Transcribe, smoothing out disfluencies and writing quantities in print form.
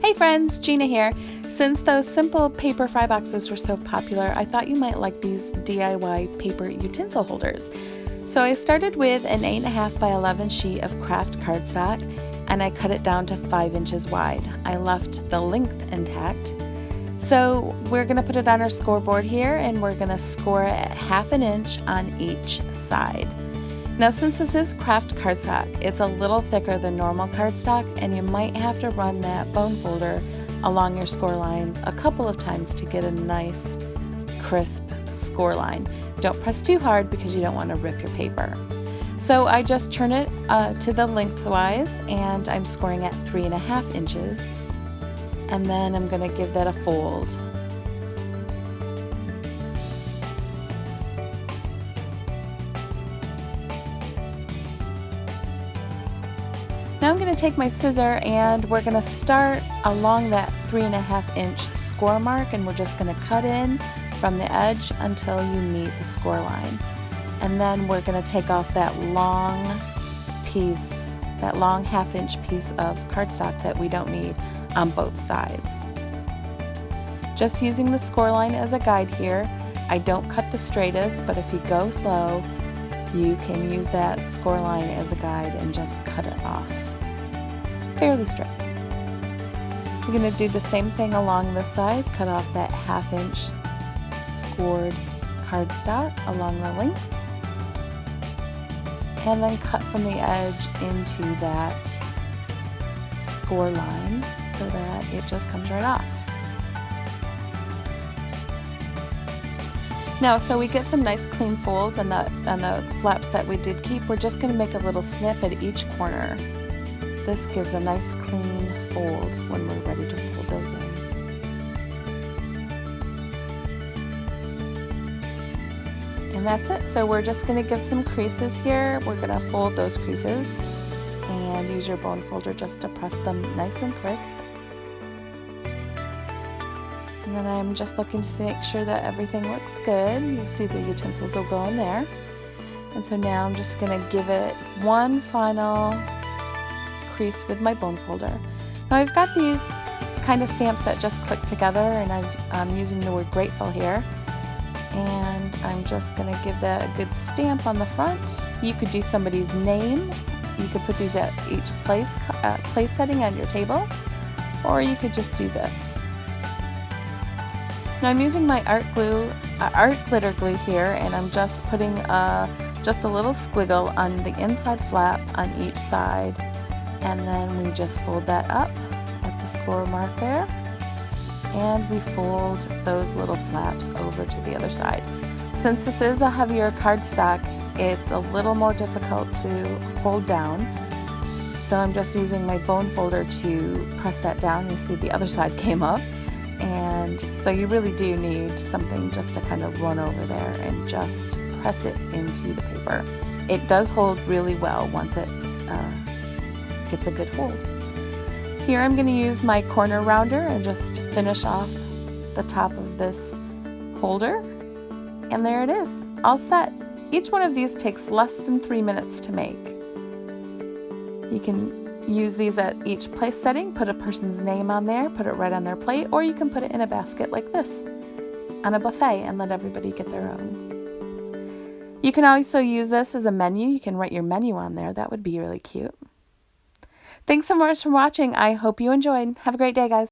Hey friends, Gina here. Since those simple paper fry boxes were so popular, I thought you might like these DIY paper utensil holders. So I started with an 8.5 by 11 sheet of craft cardstock and I cut it down to 5 inches wide. I left the length intact. So we're going to put it on our scoreboard here and we're going to score it at 1/2 inch on each side. Now since this is craft cardstock, it's a little thicker than normal cardstock and you might have to run that bone folder along your score line a couple of times to get a nice crisp score line. Don't press too hard because you don't want to rip your paper. So I just turn it to the lengthwise and I'm scoring at 3.5 inches and then I'm going to give that a fold. Now I'm going to take my scissor and we're going to start along that 3.5 inch score mark and we're just going to cut in from the edge until you meet the score line. And then we're going to take off that long piece, that long 1/2 inch piece of cardstock that we don't need on both sides. Just using the score line as a guide here. I don't cut the straightest, but if you go slow, you can use that score line as a guide and just cut it off. Fairly straight. We're going to do the same thing along this side, cut off that 1/2 inch scored cardstock along the length, and then cut from the edge into that score line so that it just comes right off. Now, so we get some nice clean folds on the flaps that we did keep, we're just going to make a little snip at each corner. This gives a nice clean fold when we're ready to fold those in. And that's it. So we're just going to give some creases here. We're going to fold those creases and use your bone folder just to press them nice and crisp. And then I'm just looking to make sure that everything looks good. You see the utensils will go in there. And so now I'm just going to give it one final crease with my bone folder. Now I've got these kind of stamps that just click together and I'm using the word grateful here. And I'm just going to give that a good stamp on the front. You could do somebody's name. You could put these at each place setting on your table, or you could just do this. Now I'm using my art glitter glue here, and I'm just putting just a little squiggle on the inside flap on each side, and then we just fold that up at the score mark there. And we fold those little flaps over to the other side. Since this is a heavier cardstock, it's a little more difficult to hold down. So I'm just using my bone folder to press that down. You see the other side came up. And so you really do need something just to kind of run over there and just press it into the paper. It does hold really well once it gets a good hold. Here I'm going to use my corner rounder and just finish off the top of this holder. And there it is, all set. Each one of these takes less than 3 minutes to make. You can use these at each place setting, put a person's name on there, put it right on their plate, or you can put it in a basket like this on a buffet and let everybody get their own. You can also use this as a menu. You can write your menu on there. That would be really cute. Thanks so much for watching. I hope you enjoyed. Have a great day, guys.